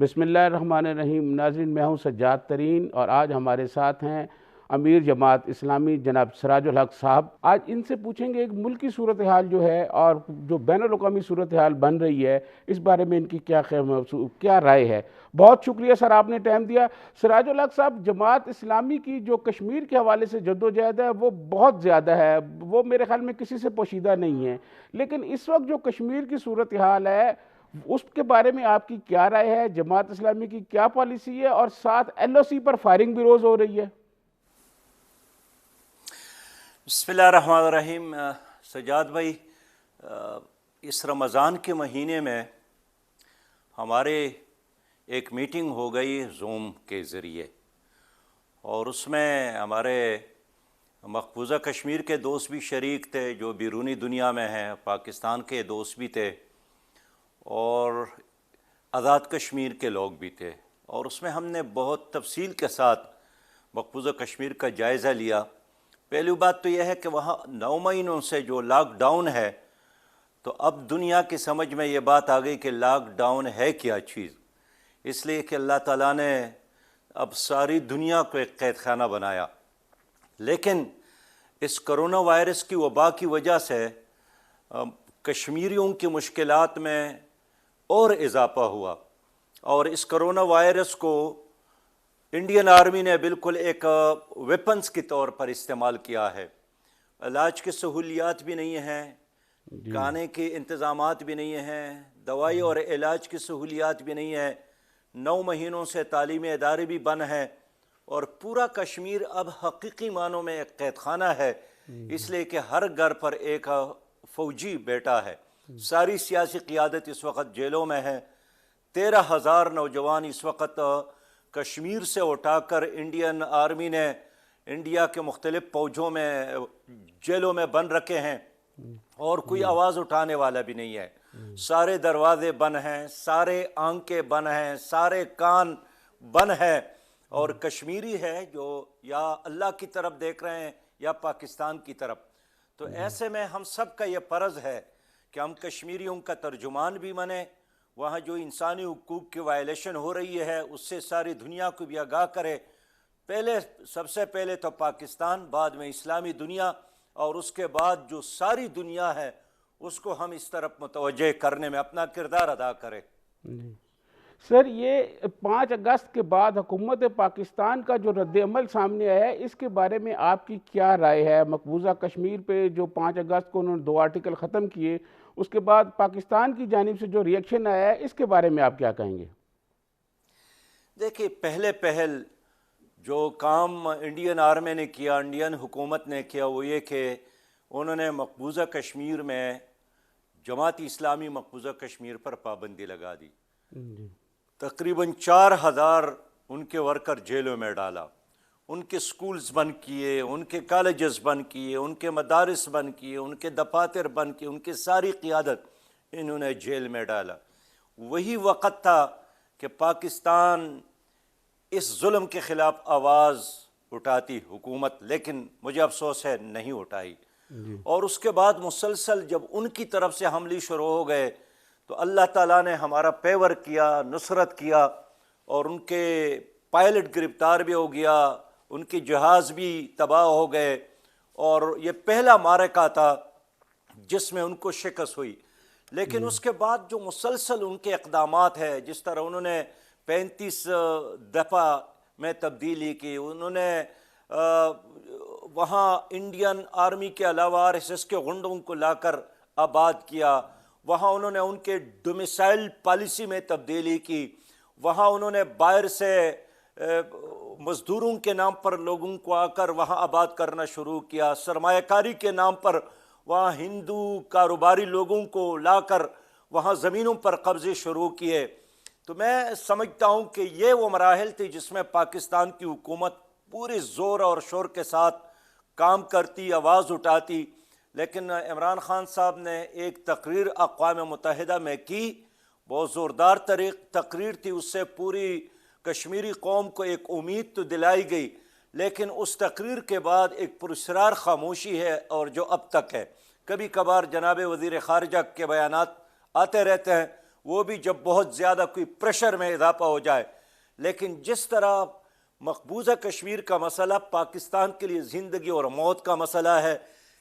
بسم اللہ الرحمن الرحیم۔ ناظرین، میں ہوں سجاد ترین اور آج ہمارے ساتھ ہیں امیر جماعت اسلامی جناب سراج الحق صاحب۔ آج ان سے پوچھیں گے ایک ملکی صورتحال جو ہے اور جو بین الاقوامی صورتحال بن رہی ہے، اس بارے میں ان کی کیا رائے ہے۔ بہت شکریہ سر، آپ نے ٹائم دیا۔ سراج الحق صاحب، جماعت اسلامی کی جو کشمیر کے حوالے سے جدوجہد ہے وہ بہت زیادہ ہے، وہ میرے خیال میں کسی سے پوشیدہ نہیں ہے، لیکن اس وقت جو کشمیر کی صورتحال ہے اس کے بارے میں آپ کی کیا رائے ہے؟ جماعت اسلامی کی کیا پالیسی ہے؟ اور ساتھ ایل او سی پر فائرنگ بھی روز ہو رہی ہے۔ بسم اللہ الرحمن الرحیم۔ سجاد بھائی، اس رمضان کے مہینے میں ہمارے ایک میٹنگ ہو گئی زوم کے ذریعے، اور اس میں ہمارے مقبوضہ کشمیر کے دوست بھی شریک تھے، جو بیرونی دنیا میں ہیں، پاکستان کے دوست بھی تھے اور آزاد کشمیر کے لوگ بھی تھے، اور اس میں ہم نے بہت تفصیل کے ساتھ مقبوضہ کشمیر کا جائزہ لیا۔ پہلی بات تو یہ ہے کہ وہاں 9 مہینوں سے جو لاک ڈاؤن ہے، تو اب دنیا کی سمجھ میں یہ بات آ گئی کہ لاک ڈاؤن ہے کیا چیز، اس لیے کہ اللہ تعالیٰ نے اب ساری دنیا کو ایک قید خانہ بنایا۔ لیکن اس کرونا وائرس کی وبا کی وجہ سے کشمیریوں کی مشکلات میں اور اضافہ ہوا، اور اس کرونا وائرس کو انڈین آرمی نے بالکل ایک ویپنز کے طور پر استعمال کیا ہے۔ علاج کی سہولیات بھی نہیں ہیں، کھانے کے انتظامات بھی نہیں ہیں، دوائی اور علاج کی سہولیات بھی نہیں ہیں، 9 مہینوں سے تعلیمی ادارے بھی بند ہیں، اور پورا کشمیر اب حقیقی معنوں میں ایک قید خانہ ہے، اس لیے کہ ہر گھر پر ایک فوجی بیٹا ہے۔ ساری سیاسی قیادت اس وقت جیلوں میں ہے۔ 13,000 نوجوان اس وقت کشمیر سے اٹھا کر انڈین آرمی نے انڈیا کے مختلف فوجوں میں جیلوں میں بند رکھے ہیں، اور کوئی آواز اٹھانے والا بھی نہیں ہے۔ سارے دروازے بند ہیں، سارے آنکھیں بند ہیں، سارے کان بند ہیں، اور کشمیری ہے جو یا اللہ کی طرف دیکھ رہے ہیں یا پاکستان کی طرف۔ تو ایسے میں ہم سب کا یہ فرض ہے کہ ہم کشمیریوں کا ترجمان بھی بنیں، وہاں جو انسانی حقوق کی وائلیشن ہو رہی ہے اس سے ساری دنیا کو بھی آگاہ کرے۔ سب سے پہلے تو پاکستان، بعد میں اسلامی دنیا، اور اس کے بعد جو ساری دنیا ہے اس کو ہم اس طرف متوجہ کرنے میں اپنا کردار ادا کریں۔ سر، یہ 5 اگست کے بعد حکومت پاکستان کا جو رد عمل سامنے آیا ہے، اس کے بارے میں آپ کی کیا رائے ہے؟ مقبوضہ کشمیر پہ جو 5 اگست کو انہوں نے 2 آرٹیکل ختم کیے، اس کے بعد پاکستان کی جانب سے جو ری ایکشن آیا ہے، اس کے بارے میں آپ کیا کہیں گے؟ دیکھیے، پہل جو کام انڈین آرمی نے کیا، انڈین حکومت نے کیا، وہ یہ کہ انہوں نے مقبوضہ کشمیر میں جماعت اسلامی مقبوضہ کشمیر پر پابندی لگا دی۔ تقریباً 4,000 ان کے ورکر جیلوں میں ڈالا، ان کے سکولز بند کیے، ان کے کالجز بند کیے، ان کے مدارس بند کیے، ان کے دفاتر بند کیے، ان کی ساری قیادت انہوں نے جیل میں ڈالا۔ وہی وقت تھا کہ پاکستان اس ظلم کے خلاف آواز اٹھاتی حکومت، لیکن مجھے افسوس ہے نہیں اٹھائی۔ اور اس کے بعد مسلسل جب ان کی طرف سے حملے شروع ہو گئے تو اللہ تعالیٰ نے ہمارا پیور کیا، نصرت کیا، اور ان کے پائلٹ گرفتار بھی ہو گیا، ان کے جہاز بھی تباہ ہو گئے، اور یہ پہلا معرکہ تھا جس میں ان کو شکست ہوئی۔ لیکن اس کے بعد جو مسلسل ان کے اقدامات ہیں، جس طرح انہوں نے 35 دفعہ میں تبدیلی کی، انہوں نے وہاں انڈین آرمی کے علاوہ RSS کے غنڈوں کو لا کر آباد کیا، وہاں انہوں نے ان کے ڈومیسائل پالیسی میں تبدیلی کی، وہاں انہوں نے باہر سے مزدوروں کے نام پر لوگوں کو آ کر وہاں آباد کرنا شروع کیا، سرمایہ کاری کے نام پر وہاں ہندو کاروباری لوگوں کو لا کر وہاں زمینوں پر قبضے شروع کیے۔ تو میں سمجھتا ہوں کہ یہ وہ مراحل تھے جس میں پاکستان کی حکومت پورے زور اور شور کے ساتھ کام کرتی، آواز اٹھاتی، لیکن عمران خان صاحب نے ایک تقریر اقوام متحدہ میں کی، بہت زوردار تقریر تھی، اس سے پوری کشمیری قوم کو ایک امید تو دلائی گئی، لیکن اس تقریر کے بعد ایک پراسرار خاموشی ہے، اور جو اب تک ہے۔ کبھی کبھار جناب وزیر خارجہ کے بیانات آتے رہتے ہیں، وہ بھی جب بہت زیادہ کوئی پریشر میں اضافہ ہو جائے. لیکن جس طرح مقبوضہ کشمیر کا مسئلہ پاکستان کے لیے زندگی اور موت کا مسئلہ ہے،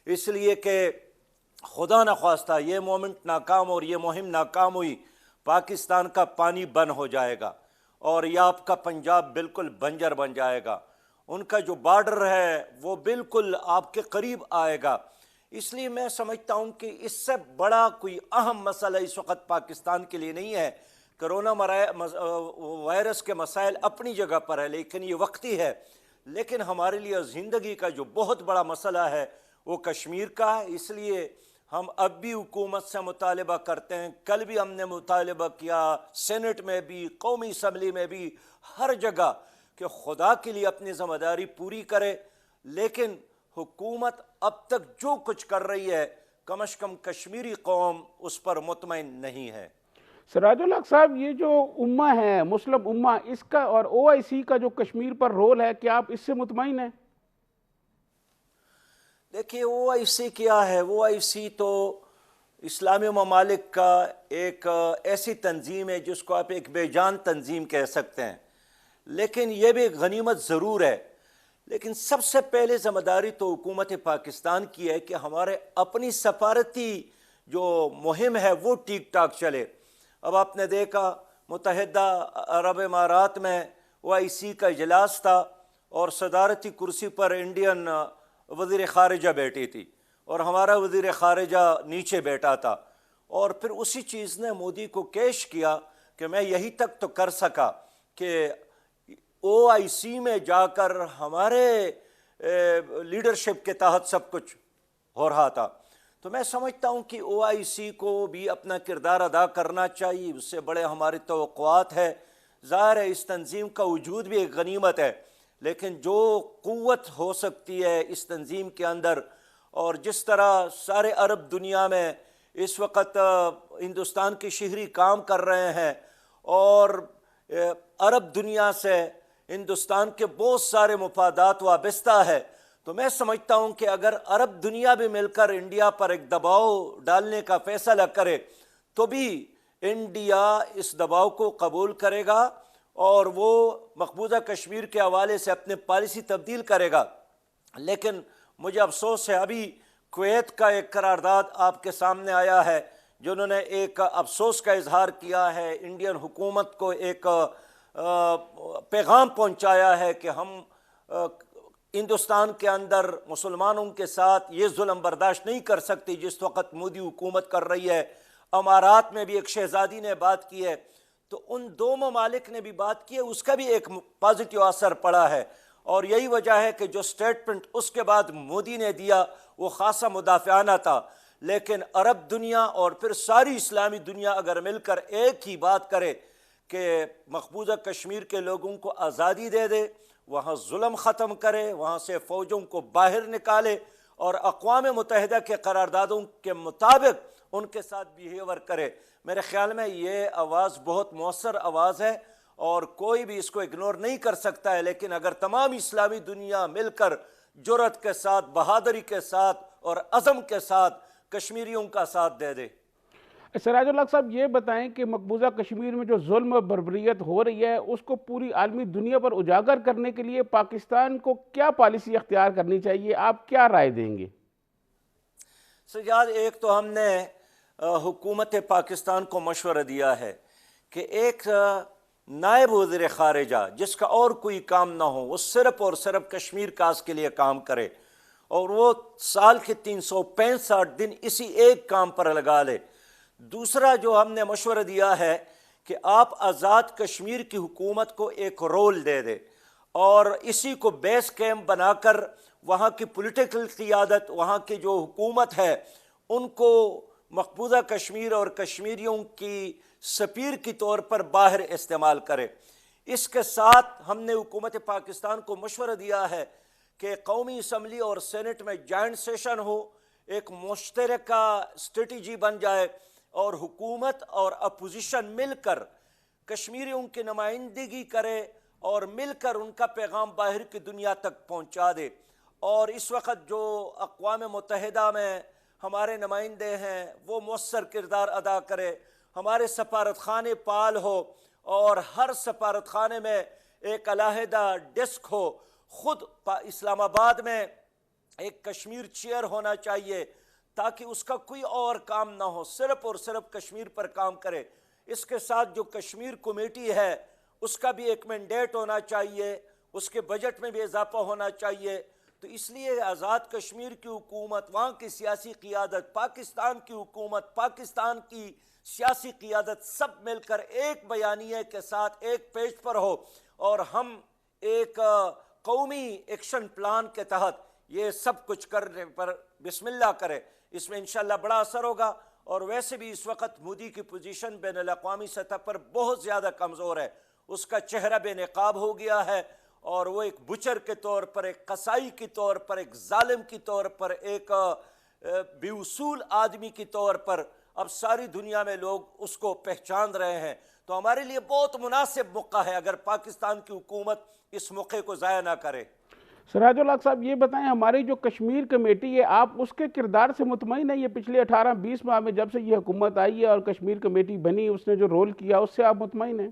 اس لیے کہ خدا نخواستہ یہ مومنٹ ناکام اور یہ مہم ناکام ہوئی، پاکستان کا پانی بند ہو جائے گا اور یہ آپ کا پنجاب بالکل بنجر بن جائے گا. ان کا جو بارڈر ہے وہ بالکل آپ کے قریب آئے گا. اس لیے میں سمجھتا ہوں کہ اس سے بڑا کوئی اہم مسئلہ اس وقت پاکستان کے لیے نہیں ہے. کرونا وائرس کے مسائل اپنی جگہ پر ہے لیکن یہ وقتی ہے. لیکن ہمارے لیے زندگی کا جو بہت بڑا مسئلہ ہے وہ کشمیر کا ہے. اس لیے ہم اب بھی حکومت سے مطالبہ کرتے ہیں، کل بھی ہم نے مطالبہ کیا سینٹ میں بھی، قومی اسمبلی میں بھی، ہر جگہ، کہ خدا کے لیے اپنی ذمہ داری پوری کرے. لیکن حکومت اب تک جو کچھ کر رہی ہے کم از کم کشمیری قوم اس پر مطمئن نہیں ہے. سراج الحق صاحب، یہ جو امہ ہے مسلم امہ، اس کا اور OIC کا جو کشمیر پر رول ہے، کیا آپ اس سے مطمئن ہیں؟ دیکھیے OIC کیا ہے؟ OIC تو اسلامی ممالک کا ایک ایسی تنظیم ہے جس کو آپ ایک بے جان تنظیم کہہ سکتے ہیں، لیکن یہ بھی غنیمت ضرور ہے. لیکن سب سے پہلے ذمہ داری تو حکومت پاکستان کی ہے کہ ہمارے اپنی سفارتی جو مہم ہے وہ ٹھیک ٹھاک چلے. اب آپ نے دیکھا متحدہ عرب امارات میں OIC کا اجلاس تھا اور صدارتی کرسی پر انڈین وزیر خارجہ بیٹھی تھی اور ہمارا وزیر خارجہ نیچے بیٹھا تھا، اور پھر اسی چیز نے مودی کو کیش کیا کہ میں یہی تک تو کر سکا کہ OIC میں جا کر ہمارے لیڈرشپ کے تحت سب کچھ ہو رہا تھا. تو میں سمجھتا ہوں کہ OIC کو بھی اپنا کردار ادا کرنا چاہیے. اس سے بڑے ہماری توقعات ہے. ظاہر ہے اس تنظیم کا وجود بھی ایک غنیمت ہے، لیکن جو قوت ہو سکتی ہے اس تنظیم کے اندر، اور جس طرح سارے عرب دنیا میں اس وقت ہندوستان کے شہری کام کر رہے ہیں اور عرب دنیا سے ہندوستان کے بہت سارے مفادات وابستہ ہے، تو میں سمجھتا ہوں کہ اگر عرب دنیا بھی مل کر انڈیا پر ایک دباؤ ڈالنے کا فیصلہ کرے تو بھی انڈیا اس دباؤ کو قبول کرے گا اور وہ مقبوضہ کشمیر کے حوالے سے اپنے پالیسی تبدیل کرے گا. لیکن مجھے افسوس ہے ابھی کویت کا ایک قرارداد آپ کے سامنے آیا ہے جنہوں نے ایک افسوس کا اظہار کیا ہے، انڈین حکومت کو ایک پیغام پہنچایا ہے کہ ہم ہندوستان کے اندر مسلمانوں کے ساتھ یہ ظلم برداشت نہیں کر سکتے جس وقت مودی حکومت کر رہی ہے. امارات میں بھی ایک شہزادی نے بات کی ہے، تو ان دو ممالک نے بھی بات کی ہے، اس کا بھی ایک پازیٹیو اثر پڑا ہے. اور یہی وجہ ہے کہ جو سٹیٹمنٹ اس کے بعد مودی نے دیا وہ خاصا مدافعانہ تھا. لیکن عرب دنیا اور پھر ساری اسلامی دنیا اگر مل کر ایک ہی بات کرے کہ مقبوضہ کشمیر کے لوگوں کو آزادی دے دے، وہاں ظلم ختم کرے، وہاں سے فوجوں کو باہر نکالے اور اقوام متحدہ کے قراردادوں کے مطابق ان کے ساتھ بیہیور کرے، میرے خیال میں یہ آواز بہت مؤثر آواز ہے اور کوئی بھی اس کو اگنور نہیں کر سکتا ہے. لیکن اگر تمام اسلامی دنیا مل کر جرأت کے ساتھ، بہادری کے ساتھ اور عزم کے ساتھ کشمیریوں کا ساتھ دے دے. سراج الحق صاحب، یہ بتائیں کہ مقبوضہ کشمیر میں جو ظلم و بربریت ہو رہی ہے اس کو پوری عالمی دنیا پر اجاگر کرنے کے لیے پاکستان کو کیا پالیسی اختیار کرنی چاہیے؟ آپ کیا رائے دیں گے؟ سجاد، ایک تو ہم نے حکومت پاکستان کو مشورہ دیا ہے کہ ایک نائب وزیر خارجہ جس کا اور کوئی کام نہ ہو، وہ صرف اور صرف کشمیر کاز کے لیے کام کرے اور وہ سال کے 365 دن اسی ایک کام پر لگا لے. دوسرا جو ہم نے مشورہ دیا ہے کہ آپ آزاد کشمیر کی حکومت کو ایک رول دے دے اور اسی کو بیس کیمپ بنا کر وہاں کی پولیٹیکل قیادت، وہاں کی جو حکومت ہے، ان کو مقبوضہ کشمیر اور کشمیریوں کی سفیر کی طور پر باہر استعمال کرے. اس کے ساتھ ہم نے حکومت پاکستان کو مشورہ دیا ہے کہ قومی اسمبلی اور سینٹ میں جوائنٹ سیشن ہو، ایک مشترکہ اسٹریٹجی بن جائے اور حکومت اور اپوزیشن مل کر کشمیریوں کی نمائندگی کرے اور مل کر ان کا پیغام باہر کی دنیا تک پہنچا دے. اور اس وقت جو اقوام متحدہ میں ہمارے نمائندے ہیں وہ مؤثر کردار ادا کرے. ہمارے سفارت خانے پال ہو اور ہر سفارت خانے میں ایک علیحدہ ڈیسک ہو. خود اسلام آباد میں ایک کشمیر چیئر ہونا چاہیے تاکہ اس کا کوئی اور کام نہ ہو، صرف اور صرف کشمیر پر کام کرے. اس کے ساتھ جو کشمیر کمیٹی ہے اس کا بھی ایک مینڈیٹ ہونا چاہیے، اس کے بجٹ میں بھی اضافہ ہونا چاہیے. تو اس لیے آزاد کشمیر کی حکومت، وہاں کی سیاسی قیادت، پاکستان کی حکومت، پاکستان کی سیاسی قیادت سب مل کر ایک بیانیے کے ساتھ ایک پیج پر ہو اور ہم ایک قومی ایکشن پلان کے تحت یہ سب کچھ کرنے پر بسم اللہ کرے. اس میں انشاءاللہ بڑا اثر ہوگا. اور ویسے بھی اس وقت مودی کی پوزیشن بین الاقوامی سطح پر بہت زیادہ کمزور ہے. اس کا چہرہ بے نقاب ہو گیا ہے اور وہ ایک بچر کے طور پر، ایک قصائی کی طور پر، ایک ظالم کی طور پر، ایک بے اصول آدمی کی طور پر اب ساری دنیا میں لوگ اس کو پہچان رہے ہیں. تو ہمارے لیے بہت مناسب موقع ہے اگر پاکستان کی حکومت اس موقع کو ضائع نہ کرے. سراج الحق صاحب یہ بتائیں، ہماری جو کشمیر کمیٹی ہے آپ اس کے کردار سے مطمئن ہیں؟ یہ پچھلے 18-20 ماہ میں جب سے یہ حکومت آئی ہے اور کشمیر کمیٹی بنی، اس نے جو رول کیا اس سے آپ مطمئن ہیں؟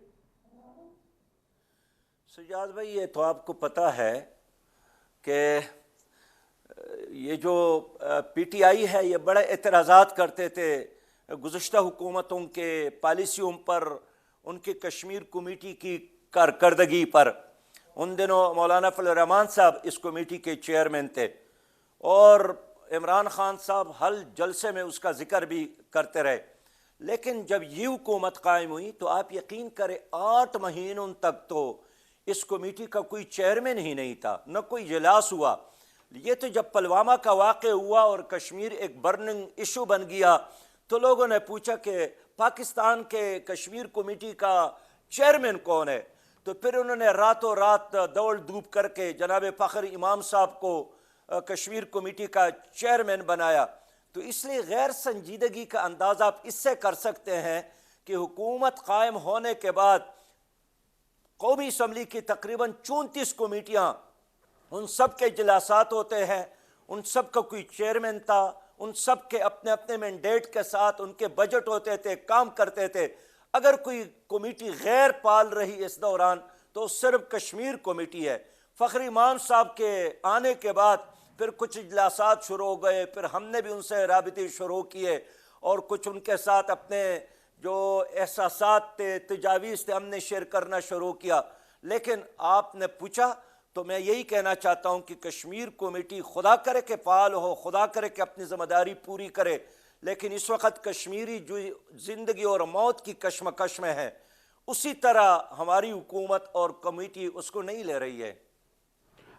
سجاد بھائی یہ تو آپ کو پتہ ہے کہ یہ جو پی ٹی آئی ہے یہ بڑے اعتراضات کرتے تھے گزشتہ حکومتوں کے پالیسیوں پر، ان کی کشمیر کمیٹی کی کارکردگی پر. ان دنوں مولانا فضل الرحمان صاحب اس کمیٹی کے چیئرمین تھے اور عمران خان صاحب ہر جلسے میں اس کا ذکر بھی کرتے رہے. لیکن جب یہ حکومت قائم ہوئی تو آپ یقین کریں 8 مہینوں تک تو اس کمیٹی کا کوئی چیئرمین ہی نہیں تھا، نہ کوئی اجلاس ہوا. یہ تو جب پلوامہ کا واقعہ ہوا اور کشمیر ایک برننگ ایشو بن گیا تو لوگوں نے پوچھا کہ پاکستان کے کشمیر کمیٹی کا چیئرمین کون ہے. تو پھر انہوں نے راتوں رات دوڑ دھوپ کر کے جناب فخر امام صاحب کو کشمیر کمیٹی کا چیئرمین بنایا. تو اس لیے غیر سنجیدگی کا اندازہ آپ اس سے کر سکتے ہیں کہ حکومت قائم ہونے کے بعد قومی اسمبلی کی تقریباً 34 کمیٹیاں، ان سب کے اجلاسات ہوتے ہیں، ان سب کا کوئی چیئرمین تھا، ان سب کے اپنے اپنے مینڈیٹ کے ساتھ ان کے بجٹ ہوتے تھے، کام کرتے تھے. اگر کوئی کمیٹی غیر پال رہی اس دوران تو صرف کشمیر کمیٹی ہے. فخر امام صاحب کے آنے کے بعد پھر کچھ اجلاسات شروع ہو گئے، پھر ہم نے بھی ان سے رابطے شروع کیے اور کچھ ان کے ساتھ اپنے جو احساسات تھے، تجاویز تھے، ہم نے شیئر کرنا شروع کیا. لیکن آپ نے پوچھا تو میں یہی کہنا چاہتا ہوں کہ کشمیر کمیٹی خدا کرے کہ فعال ہو، خدا کرے کہ اپنی ذمہ داری پوری کرے. لیکن اس وقت کشمیری جو زندگی اور موت کی کشمکش میں ہے، اسی طرح ہماری حکومت اور کمیٹی اس کو نہیں لے رہی ہے.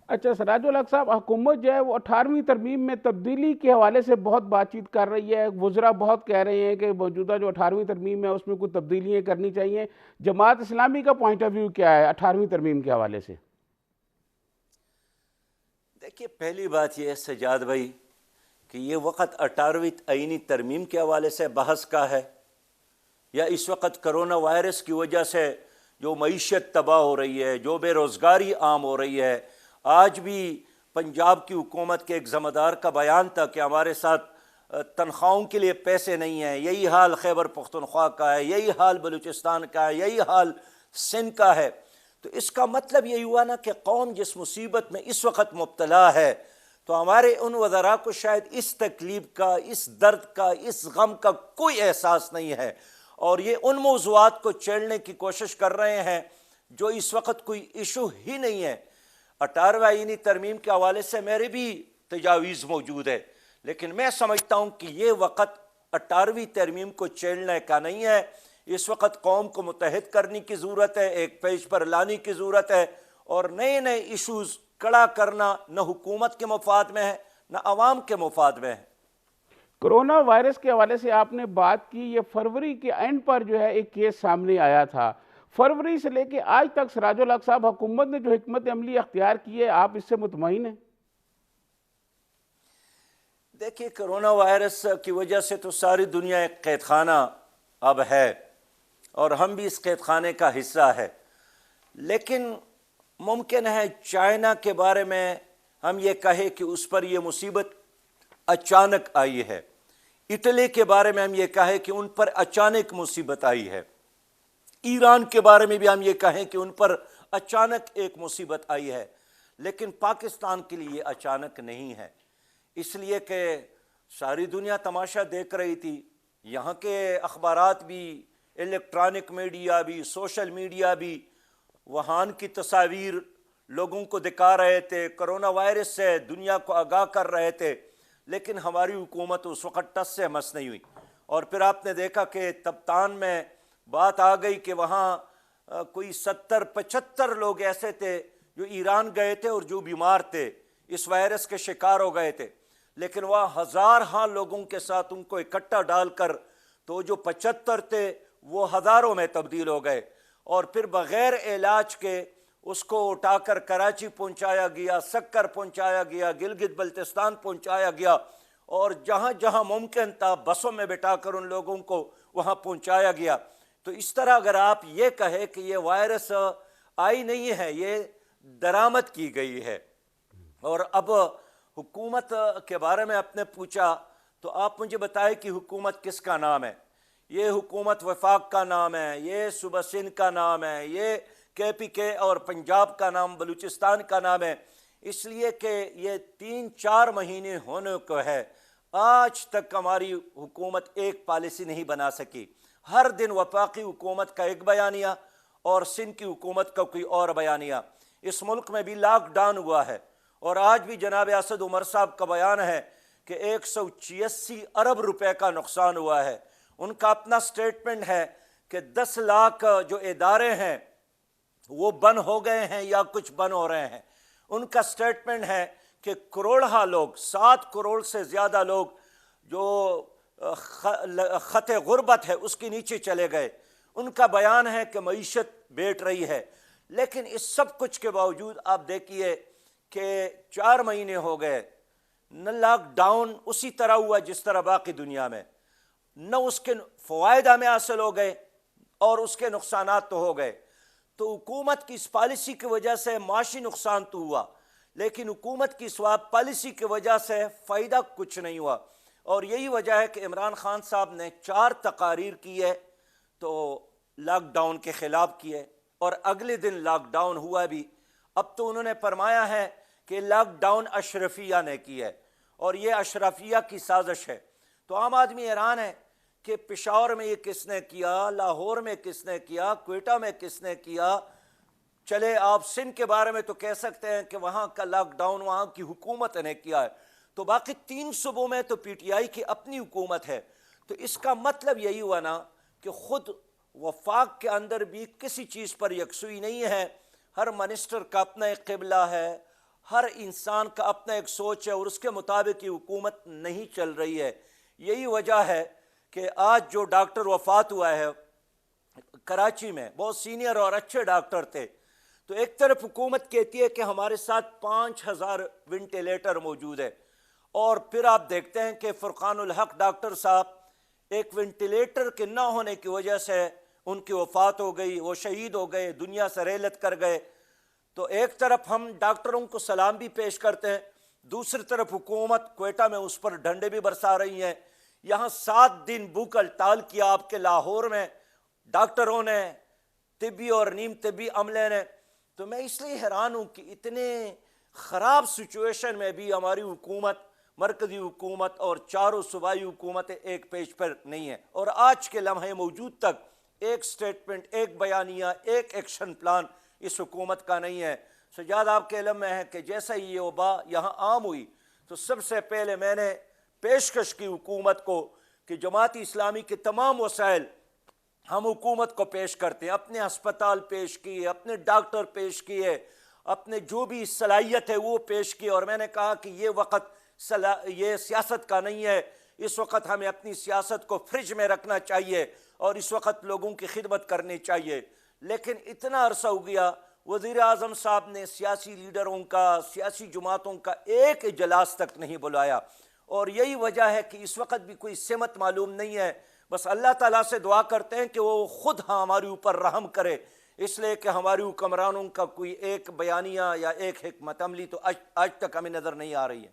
اچھا سراج الحق صاحب، حکومت جو ہے وہ 18ویں ترمیم میں تبدیلی کے حوالے سے بہت بات چیت کر رہی ہے. وزراء بہت کہہ رہے ہیں کہ موجودہ جو 18ویں ترمیم ہے اس میں کچھ تبدیلیاں کرنی چاہیے. جماعت اسلامی کا پوائنٹ آف ویو کیا ہے 18ویں ترمیم کے حوالے سے؟ دیکھیے پہلی بات یہ ہے سجاد بھائی کہ یہ وقت 18ویں آئینی ترمیم کے حوالے سے بحث کا ہے یا اس وقت کرونا وائرس کی وجہ سے جو معیشت تباہ ہو رہی ہے، جو بے روزگاری عام ہو رہی ہے. آج بھی پنجاب کی حکومت کے ایک ذمہ دار کا بیان تھا کہ ہمارے ساتھ تنخواہوں کے لیے پیسے نہیں ہیں. یہی حال خیبر پختونخوا کا ہے، یہی حال بلوچستان کا ہے، یہی حال سندھ کا ہے. تو اس کا مطلب یہی ہوا نا کہ قوم جس مصیبت میں اس وقت مبتلا ہے تو ہمارے ان وزراء کو شاید اس تکلیف کا، اس درد کا، اس غم کا کوئی احساس نہیں ہے اور یہ ان موضوعات کو چھیڑنے کی کوشش کر رہے ہیں جو اس وقت کوئی ایشو ہی نہیں ہے. 18ویں آئینی ترمیم کے حوالے سے میرے بھی تجاویز موجود ہے، لیکن میں سمجھتا ہوں کہ یہ وقت 18ویں ترمیم کو چھیڑنے کا نہیں ہے. اس وقت قوم کو متحد کرنے کی ضرورت ہے، ایک پیج پر لانے کی ضرورت ہے اور نئے نئے ایشوز کڑا کرنا نہ حکومت کے مفاد میں ہے نہ عوام کے مفاد میں ہے. کرونا وائرس کے حوالے سے آپ نے بات کی، یہ فروری کے اینڈ پر جو ہے ایک کیس سامنے آیا تھا. فروری سے لے کے آج تک سراج الحق صاحب حکومت نے جو حکمت عملی اختیار کی ہے، آپ اس سے مطمئن ہیں؟ دیکھیے کرونا وائرس کی وجہ سے تو ساری دنیا ایک قید خانہ اب ہے اور ہم بھی اس قید خانے کا حصہ ہے. لیکن ممکن ہے چائنا کے بارے میں ہم یہ کہیں کہ اس پر یہ مصیبت اچانک آئی ہے. اٹلی کے بارے میں ہم یہ کہیں کہ ان پر اچانک مصیبت آئی ہے، ایران کے بارے میں بھی ہم یہ کہیں کہ ان پر اچانک ایک مصیبت آئی ہے، لیکن پاکستان کے لیے یہ اچانک نہیں ہے، اس لیے کہ ساری دنیا تماشا دیکھ رہی تھی، یہاں کے اخبارات بھی، الیکٹرانک میڈیا بھی، سوشل میڈیا بھی وہاں کی تصاویر لوگوں کو دکھا رہے تھے، کرونا وائرس سے دنیا کو آگاہ کر رہے تھے، لیکن ہماری حکومت اس وقت ٹس سے مس نہیں ہوئی۔ اور پھر آپ نے دیکھا کہ تبتان میں بات آ گئی کہ وہاں کوئی 70-75 لوگ ایسے تھے جو ایران گئے تھے اور جو بیمار تھے، اس وائرس کے شکار ہو گئے تھے، لیکن وہاں ہزاروں لوگوں کے ساتھ ان کو اکٹھا ڈال کر تو جو 75 تھے وہ ہزاروں میں تبدیل ہو گئے، اور پھر بغیر علاج کے اس کو اٹھا کر کراچی پہنچایا گیا، سکر پہنچایا گیا، گلگت بلتستان پہنچایا گیا، اور جہاں جہاں ممکن تھا بسوں میں بٹھا کر ان لوگوں کو وہاں پہنچایا گیا۔ تو اس طرح اگر آپ یہ کہیں کہ یہ وائرس آئی نہیں ہے، یہ درآمد کی گئی ہے۔ اور اب حکومت کے بارے میں آپ نے پوچھا، تو آپ مجھے بتائیں کہ حکومت کس کا نام ہے؟ یہ حکومت وفاق کا نام ہے، یہ صوبہ سندھ کا نام ہے، یہ KPK اور پنجاب کا نام، بلوچستان کا نام ہے، اس لیے کہ یہ 3-4 مہینے ہونے کو ہے، آج تک ہماری حکومت ایک پالیسی نہیں بنا سکی۔ ہر دن وفاقی حکومت کا ایک بیانیہ اور سندھ کی حکومت کا کوئی اور بیانیہ۔ اس ملک میں بھی لاک ڈاؤن ہوا ہے، اور آج بھی جناب اسد عمر صاحب کا بیان ہے کہ 186 ارب روپے کا نقصان ہوا ہے۔ ان کا اپنا سٹیٹمنٹ ہے کہ 10 لاکھ جو ادارے ہیں وہ بند ہو گئے ہیں یا کچھ بند ہو رہے ہیں۔ ان کا سٹیٹمنٹ ہے کہ کروڑہ لوگ، 7 کروڑ سے زیادہ لوگ جو خط غربت ہے اس کے نیچے چلے گئے۔ ان کا بیان ہے کہ معیشت بیٹھ رہی ہے، لیکن اس سب کچھ کے باوجود آپ دیکھیے کہ 4 مہینے ہو گئے، نہ لاک ڈاؤن اسی طرح ہوا جس طرح باقی دنیا میں، نہ اس کے فوائد ہمیں حاصل ہو گئے اور اس کے نقصانات تو ہو گئے۔ تو حکومت کی اس پالیسی کی وجہ سے معاشی نقصان تو ہوا، لیکن حکومت کی اس پالیسی کی وجہ سے فائدہ کچھ نہیں ہوا، اور یہی وجہ ہے کہ عمران خان صاحب نے 4 تقاریر کی ہے تو لاک ڈاؤن کے خلاف کی ہے، اور اگلے دن لاک ڈاؤن ہوا بھی۔ اب تو انہوں نے فرمایا ہے کہ لاک ڈاؤن اشرفیہ نے کی ہے، اور یہ اشرفیہ کی سازش ہے۔ تو عام آدمی حیران ہے کہ پشاور میں یہ کس نے کیا، لاہور میں کس نے کیا، کوئٹہ میں کس نے کیا۔ چلے آپ سندھ کے بارے میں تو کہہ سکتے ہیں کہ وہاں کا لاک ڈاؤن وہاں کی حکومت نے کیا ہے، تو باقی 3 صوبوں میں تو PTI کی اپنی حکومت ہے۔ تو اس کا مطلب یہی ہوا نا کہ خود وفاق کے اندر بھی کسی چیز پر یکسوئی نہیں ہے، ہر منسٹر کا اپنا ایک قبلہ ہے، ہر انسان کا اپنا ایک سوچ ہے، اور اس کے مطابق یہ حکومت نہیں چل رہی ہے۔ یہی وجہ ہے کہ آج جو ڈاکٹر وفات ہوا ہے کراچی میں، بہت سینئر اور اچھے ڈاکٹر تھے، تو ایک طرف حکومت کہتی ہے کہ ہمارے ساتھ 5000 وینٹیلیٹر موجود ہے، اور پھر آپ دیکھتے ہیں کہ فرقان الحق ڈاکٹر صاحب ایک وینٹیلیٹر کے نہ ہونے کی وجہ سے ان کی وفات ہو گئی، وہ شہید ہو گئے، دنیا سے رحلت کر گئے۔ تو ایک طرف ہم ڈاکٹروں کو سلام بھی پیش کرتے ہیں، دوسری طرف حکومت کوئٹہ میں اس پر ڈنڈے بھی برسا رہی ہیں۔ یہاں 7 دن بھوک ہڑتال کیا آپ کے لاہور میں ڈاکٹروں نے، طبی اور نیم طبی عملے نے۔ تو میں اس لیے حیران ہوں کہ اتنے خراب سچویشن میں بھی ہماری حکومت، مرکزی حکومت اور 4 صوبائی حکومتیں ایک پیج پر نہیں ہیں، اور آج کے لمحے موجود تک ایک سٹیٹمنٹ، ایک بیانیہ، ایک ایکشن پلان اس حکومت کا نہیں ہے۔ سجاد آپ کے علم میں ہے کہ جیسا ہی یہ وبا یہاں عام ہوئی تو سب سے پہلے میں نے پیشکش کی حکومت کو کہ جماعت اسلامی کے تمام وسائل ہم حکومت کو پیش کرتے ہیں، اپنے ہسپتال پیش کیے، اپنے ڈاکٹر پیش کیے، اپنے جو بھی صلاحیت ہے وہ پیش کی، اور میں نے کہا کہ یہ وقت یہ سیاست کا نہیں ہے، اس وقت ہمیں اپنی سیاست کو فریج میں رکھنا چاہیے اور اس وقت لوگوں کی خدمت کرنی چاہیے۔ لیکن اتنا عرصہ ہو گیا، وزیر اعظم صاحب نے سیاسی لیڈروں کا، سیاسی جماعتوں کا ایک اجلاس تک نہیں بلایا، اور یہی وجہ ہے کہ اس وقت بھی کوئی سمت معلوم نہیں ہے۔ بس اللہ تعالیٰ سے دعا کرتے ہیں کہ وہ خود ہمارے اوپر رحم کرے، اس لیے کہ ہماری حکمرانوں کا کوئی ایک بیانیہ یا ایک حکمت عملی تو آج تک ہمیں نظر نہیں آ رہی ہے۔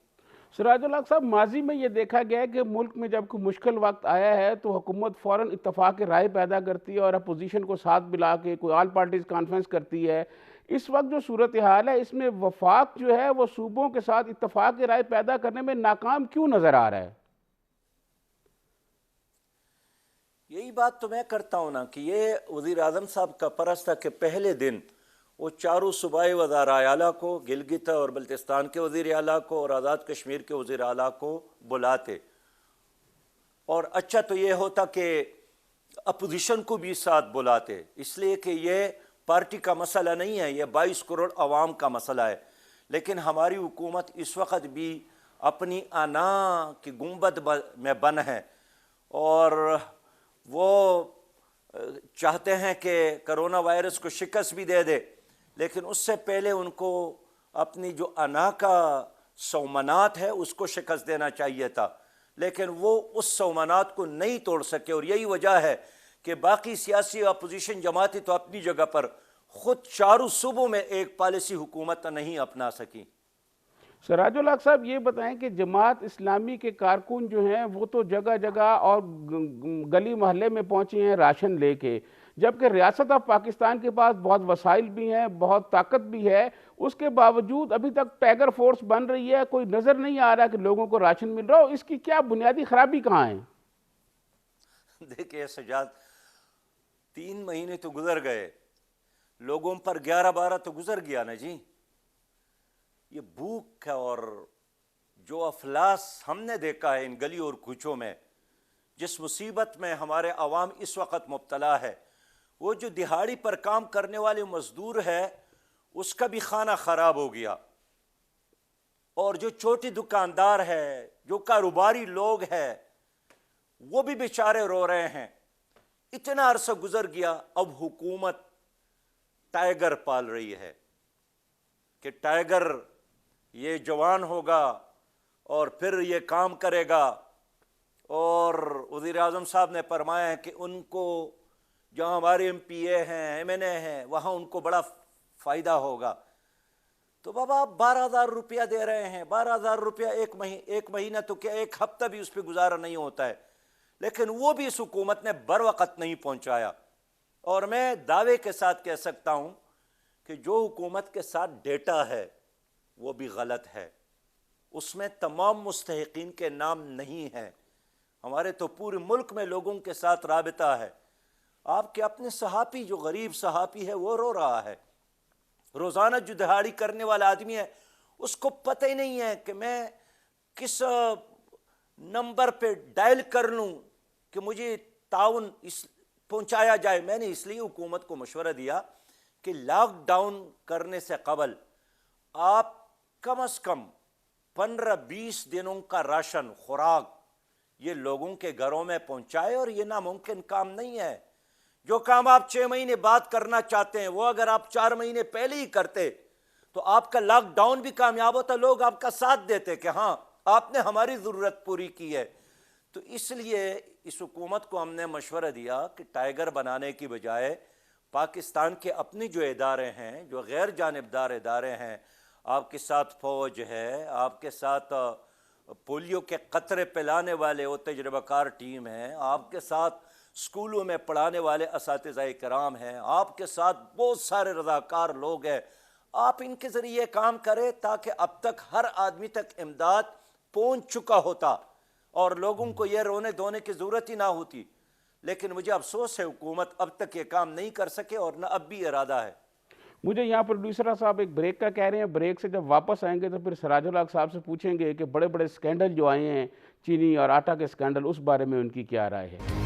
سراج الحق صاحب، ماضی میں یہ دیکھا گیا ہے کہ ملک میں جب کوئی مشکل وقت آیا ہے تو حکومت فوراً اتفاق رائے پیدا کرتی ہے اور اپوزیشن کو ساتھ ملا کے کوئی آل پارٹیز کانفرنس کرتی ہے۔ اس وقت جو صورتحال ہے اس میں وفاق جو ہے وہ صوبوں کے ساتھ اتفاق رائے پیدا کرنے میں ناکام کیوں نظر آ رہا ہے؟ یہی بات تو میں کرتا ہوں نا کہ یہ وزیر اعظم صاحب کا پرست تھا کہ پہلے دن وہ چاروں صوبائی وزرائے اعلیٰ کو، گلگت اور بلتستان کے وزیر اعلیٰ کو اور آزاد کشمیر کے وزیر اعلیٰ کو بلاتے، اور اچھا تو یہ ہوتا کہ اپوزیشن کو بھی ساتھ بلاتے، اس لیے کہ یہ پارٹی کا مسئلہ نہیں ہے، یہ 22 کروڑ عوام کا مسئلہ ہے۔ لیکن ہماری حکومت اس وقت بھی اپنی انا کی گنبد میں بند ہے، اور وہ چاہتے ہیں کہ کرونا وائرس کو شکست بھی دے دے، لیکن اس سے پہلے ان کو اپنی جو انا کا سومنات ہے اس کو شکست دینا چاہیے تھا، لیکن وہ اس سومنات کو نہیں توڑ سکے، اور یہی وجہ ہے کہ باقی سیاسی اپوزیشن جماعتیں تو اپنی جگہ پر خود چاروں صوبوں میں ایک پالیسی حکومت نہیں اپنا سکی۔ سراج الحق صاحب، یہ بتائیں کہ جماعت اسلامی کے کارکن جو ہیں وہ تو جگہ جگہ اور گلی محلے میں پہنچے ہیں راشن لے کے، جبکہ ریاست آف پاکستان کے پاس بہت وسائل بھی ہیں، بہت طاقت بھی ہے، اس کے باوجود ابھی تک ٹائیگر فورس بن رہی ہے، کوئی نظر نہیں آ رہا کہ لوگوں کو راشن مل رہا ہو۔ اس کی کیا بنیادی خرابی کہاں ہے؟ دیکھیں سجاد، 3 مہینے تو گزر گئے، لوگوں پر 11-12 تو گزر گیا نا جی۔ یہ بھوک ہے اور جو افلاس ہم نے دیکھا ہے ان گلیوں اور کوچوں میں، جس مصیبت میں ہمارے عوام اس وقت مبتلا ہے، وہ جو دہاڑی پر کام کرنے والے مزدور ہے اس کا بھی کھانا خراب ہو گیا، اور جو چھوٹی دکاندار ہے، جو کاروباری لوگ ہیں، وہ بھی بیچارے رو رہے ہیں۔ اتنا عرصہ گزر گیا، اب حکومت ٹائیگر پال رہی ہے کہ ٹائیگر یہ جوان ہوگا اور پھر یہ کام کرے گا، اور وزیر اعظم صاحب نے فرمایا ہے کہ ان کو جہاں ہمارے ایم پی اے ہیں، ایم این اے ہیں، وہاں ان کو بڑا فائدہ ہوگا۔ تو بابا آپ 12,000 روپیہ دے رہے ہیں، 12,000 روپیہ ایک مہینہ تو کیا ایک ہفتہ بھی اس پہ گزارا نہیں ہوتا ہے، لیکن وہ بھی اس حکومت نے بر وقت نہیں پہنچایا۔ اور میں دعوے کے ساتھ کہہ سکتا ہوں کہ جو حکومت کے ساتھ ڈیٹا ہے وہ بھی غلط ہے، اس میں تمام مستحقین کے نام نہیں ہیں۔ ہمارے تو پورے ملک میں لوگوں کے ساتھ رابطہ ہے، آپ کے اپنے صحافی جو غریب صحافی ہے وہ رو رہا ہے، روزانہ جو دہاڑی کرنے والا آدمی ہے اس کو پتہ ہی نہیں ہے کہ میں کس نمبر پہ ڈائل کر لوں کہ مجھے تعاون پہنچایا جائے۔ میں نے اس لیے حکومت کو مشورہ دیا کہ لاک ڈاؤن کرنے سے قبل آپ کم از کم 15-20 دنوں کا راشن، خوراک یہ لوگوں کے گھروں میں پہنچائے، اور یہ ناممکن کام نہیں ہے۔ جو کام آپ 6 مہینے بعد کرنا چاہتے ہیں وہ اگر آپ 4 مہینے پہلے ہی کرتے تو آپ کا لاک ڈاؤن بھی کامیاب ہوتا، لوگ آپ کا ساتھ دیتے کہ ہاں آپ نے ہماری ضرورت پوری کی ہے۔ تو اس لیے اس حکومت کو ہم نے مشورہ دیا کہ ٹائیگر بنانے کی بجائے پاکستان کے اپنے جو ادارے ہیں، جو غیر جانبدار ادارے ہیں، آپ کے ساتھ فوج ہے، آپ کے ساتھ پولیو کے قطرے پلانے والے وہ تجربہ کار ٹیم ہیں، آپ کے ساتھ اسکولوں میں پڑھانے والے اساتذہ کرام ہیں، آپ کے ساتھ بہت سارے رضاکار لوگ ہیں، آپ ان کے ذریعے کام کریں تاکہ اب تک ہر آدمی تک امداد پہنچ چکا ہوتا اور لوگوں کو یہ رونے دھونے کی ضرورت ہی نہ ہوتی۔ لیکن مجھے افسوس ہے حکومت اب تک یہ کام نہیں کر سکے اور نہ اب بھی ارادہ ہے۔ مجھے یہاں پروڈیوسر صاحب ایک بریک کا کہہ رہے ہیں، بریک سے جب واپس آئیں گے تو پھر سراج الحق صاحب سے پوچھیں گے کہ بڑے بڑے سکینڈل جو آئے ہیں، چینی اور آٹا کے سکینڈل، اس بارے میں ان کی کیا رائے ہے۔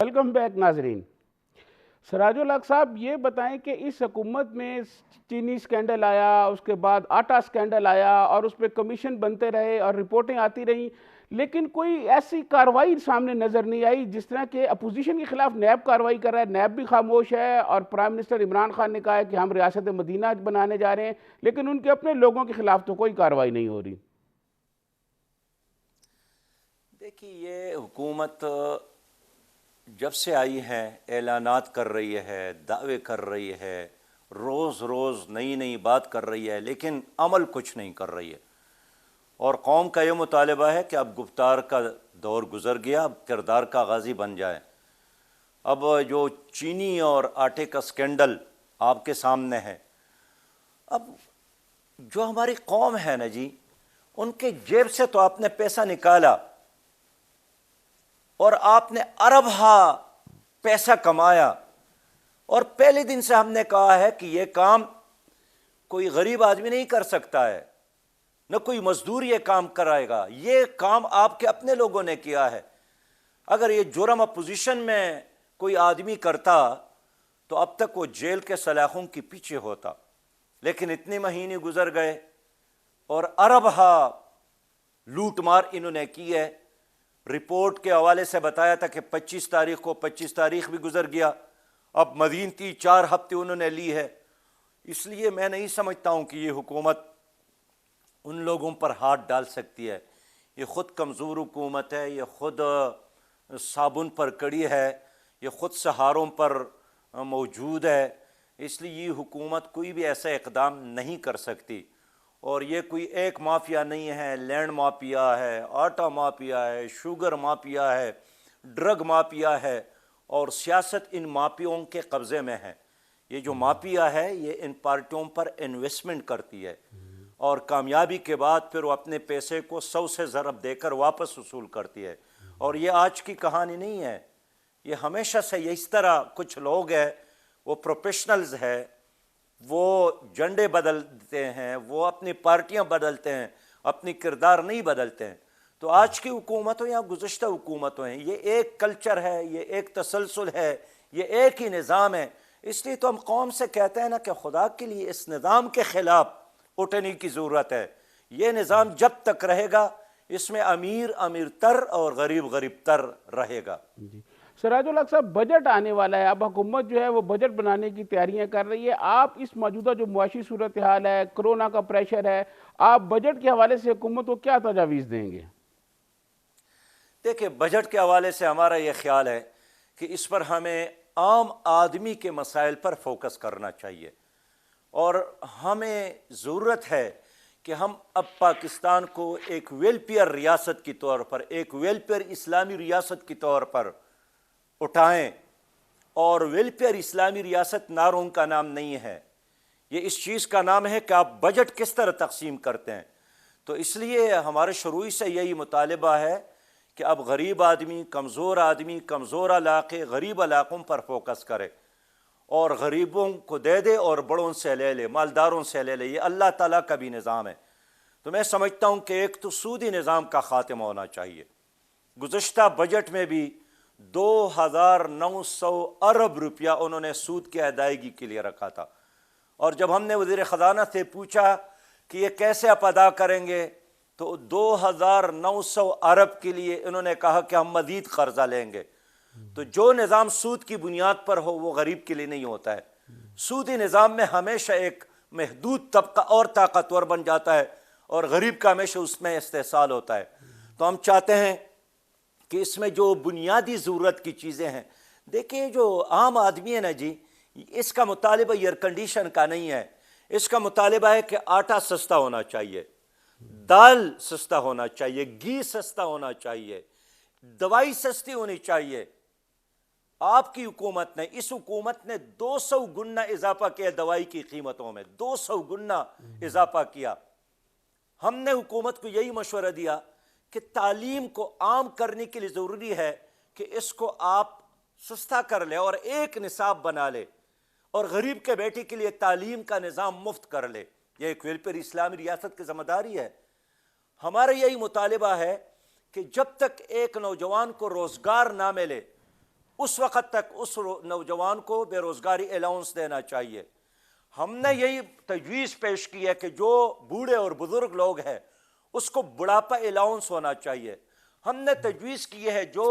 ویلکم بیک ناظرین۔ سراج الحق صاحب، یہ بتائیں کہ اس حکومت میں چینی سکینڈل آیا، اس کے بعد آٹا سکینڈل آیا اور اس پہ کمیشن بنتے رہے اور رپورٹیں آتی رہیں، لیکن کوئی ایسی کارروائی سامنے نظر نہیں آئی جس طرح کہ اپوزیشن کے خلاف نیب کارروائی کر رہا ہے، نیب بھی خاموش ہے، اور پرائم منسٹر عمران خان نے کہا ہے کہ ہم ریاست مدینہ بنانے جا رہے ہیں، لیکن ان کے اپنے لوگوں کے خلاف تو کوئی کارروائی نہیں ہو رہی۔ دیکھیے، یہ حکومت جب سے آئی ہے اعلانات کر رہی ہے، دعوے کر رہی ہے، روز روز نئی نئی بات کر رہی ہے، لیکن عمل کچھ نہیں کر رہی ہے۔ اور قوم کا یہ مطالبہ ہے کہ اب گفتار کا دور گزر گیا، اب کردار کا غازی بن جائے۔ اب جو چینی اور آٹے کا سکینڈل آپ کے سامنے ہے، اب جو ہماری قوم ہے نا جی، ان کے جیب سے تو آپ نے پیسہ نکالا اور آپ نے اربہ پیسہ کمایا، اور پہلے دن سے ہم نے کہا ہے کہ یہ کام کوئی غریب آدمی نہیں کر سکتا ہے، نہ کوئی مزدور یہ کام کرائے گا، یہ کام آپ کے اپنے لوگوں نے کیا ہے۔ اگر یہ جرم اپوزیشن میں کوئی آدمی کرتا تو اب تک وہ جیل کے سلاخوں کے پیچھے ہوتا، لیکن اتنے مہینے گزر گئے اور اربہ لوٹ مار انہوں نے کی ہے۔ رپورٹ کے حوالے سے بتایا تھا کہ 25 تاریخ کو، 25 تاریخ بھی گزر گیا، اب مزید 4 ہفتے انہوں نے لی ہے۔ اس لیے میں نہیں سمجھتا ہوں کہ یہ حکومت ان لوگوں پر ہاتھ ڈال سکتی ہے۔ یہ خود کمزور حکومت ہے، یہ خود صابن پر کڑی ہے، یہ خود سہاروں پر موجود ہے، اس لیے یہ حکومت کوئی بھی ایسا اقدام نہیں کر سکتی۔ اور یہ کوئی ایک مافیا نہیں ہے، لینڈ مافیا ہے، آٹا مافیا ہے، شوگر مافیا ہے، ڈرگ مافیا ہے، اور سیاست ان مافیاؤں کے قبضے میں ہے۔ یہ جو مافیا ہے یہ ان پارٹیوں پر انویسٹمنٹ کرتی ہے، اور کامیابی کے بعد پھر وہ اپنے پیسے کو 100 سے ضرب دے کر واپس وصول کرتی ہے۔ اور یہ آج کی کہانی نہیں ہے، یہ ہمیشہ سے یہ اس طرح کچھ لوگ ہیں، وہ پروفیشنلز ہیں، وہ جھنڈے بدلتے ہیں، وہ اپنی پارٹیاں بدلتے ہیں، اپنی کردار نہیں بدلتے ہیں۔ تو آج کی حکومت ہو یا گزشتہ حکومت ہو، یہ ایک کلچر ہے، یہ ایک تسلسل ہے، یہ ایک ہی نظام ہے۔ اس لیے تو ہم قوم سے کہتے ہیں نا کہ خدا کے لیے اس نظام کے خلاف اٹھنے کی ضرورت ہے۔ یہ نظام جب تک رہے گا اس میں امیر امیر تر اور غریب غریب تر رہے گا۔ جی سراج الحق صاحب، بجٹ آنے والا ہے، اب حکومت جو ہے وہ بجٹ بنانے کی تیاریاں کر رہی ہے۔ آپ اس موجودہ جو معاشی صورتحال ہے، کرونا کا پریشر ہے، آپ بجٹ کے حوالے سے حکومت کو کیا تجاویز دیں گے؟ دیکھیں، بجٹ کے حوالے سے ہمارا یہ خیال ہے کہ اس پر ہمیں عام آدمی کے مسائل پر فوکس کرنا چاہیے، اور ہمیں ضرورت ہے کہ ہم اب پاکستان کو ایک ویلفیئر ریاست کے طور پر، ایک ویلفیئر اسلامی ریاست کے طور پر اٹھائیں۔ اور ویلفیئر اسلامی ریاست نعروں کا نام نہیں ہے، یہ اس چیز کا نام ہے کہ آپ بجٹ کس طرح تقسیم کرتے ہیں۔ تو اس لیے ہمارے شروع سے یہی مطالبہ ہے کہ اب غریب آدمی، کمزور علاقے، غریب علاقوں پر فوکس کرے، اور غریبوں کو دے دے اور بڑوں سے لے لے، مالداروں سے لے لے۔ یہ اللہ تعالیٰ کا بھی نظام ہے۔ تو میں سمجھتا ہوں کہ ایک تو سودی نظام کا خاتمہ ہونا چاہیے۔ گزشتہ بجٹ میں بھی 2900 ارب روپیہ انہوں نے سود کی ادائیگی کے لیے رکھا تھا، اور جب ہم نے وزیر خزانہ سے پوچھا کہ یہ کیسے آپ ادا کریں گے، تو 2900 ارب کے لیے انہوں نے کہا کہ ہم مزید قرضہ لیں گے۔ تو جو نظام سود کی بنیاد پر ہو وہ غریب کے لیے نہیں ہوتا ہے۔ سودی نظام میں ہمیشہ ایک محدود طبقہ اور طاقتور بن جاتا ہے، اور غریب کا ہمیشہ اس میں استحصال ہوتا ہے۔ تو ہم چاہتے ہیں کہ اس میں جو بنیادی ضرورت کی چیزیں ہیں، دیکھیں جو عام آدمی ہے نا جی، اس کا مطالبہ ایئر کنڈیشن کا نہیں ہے، اس کا مطالبہ ہے کہ آٹا سستا ہونا چاہیے، دال سستا ہونا چاہیے، گھی سستا ہونا چاہیے، دوائی سستی ہونی چاہیے۔ آپ کی حکومت نے، اس حکومت نے 200 گنا اضافہ کیا دوائی کی قیمتوں میں، 200 گنا اضافہ کیا۔ ہم نے حکومت کو یہی مشورہ دیا کہ تعلیم کو عام کرنے کے لیے ضروری ہے کہ اس کو آپ سستا کر لے اور ایک نصاب بنا لے، اور غریب کے بیٹے کے لیے تعلیم کا نظام مفت کر لے۔ یہ ایک ویلفیئر اسلامی ریاست کی ذمہ داری ہے۔ ہمارا یہی مطالبہ ہے کہ جب تک ایک نوجوان کو روزگار نہ ملے اس وقت تک اس نوجوان کو بے روزگاری الاؤنس دینا چاہیے۔ ہم نے یہی تجویز پیش کی ہے کہ جو بوڑھے اور بزرگ لوگ ہیں اس کو بڑھاپا الاؤنس ہونا چاہیے، ہم نے تجویز کی ہے جو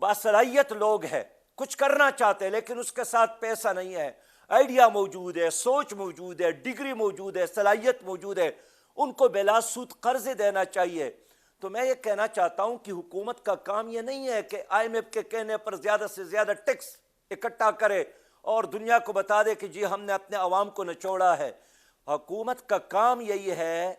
باصلاحیت لوگ ہیں، کچھ کرنا چاہتے ہیں لیکن اس کے ساتھ پیسہ نہیں ہے، آئیڈیا موجود ہے، سوچ موجود ہے، ڈگری موجود ہے، صلاحیت موجود ہے، ان کو بلا سود قرض دینا چاہیے۔ تو میں یہ کہنا چاہتا ہوں کہ حکومت کا کام یہ نہیں ہے کہ آئی ایم ایف کے کہنے پر زیادہ سے زیادہ ٹیکس اکٹھا کرے اور دنیا کو بتا دے کہ جی ہم نے اپنے عوام کو نچوڑا ہے۔ حکومت کا کام یہی ہے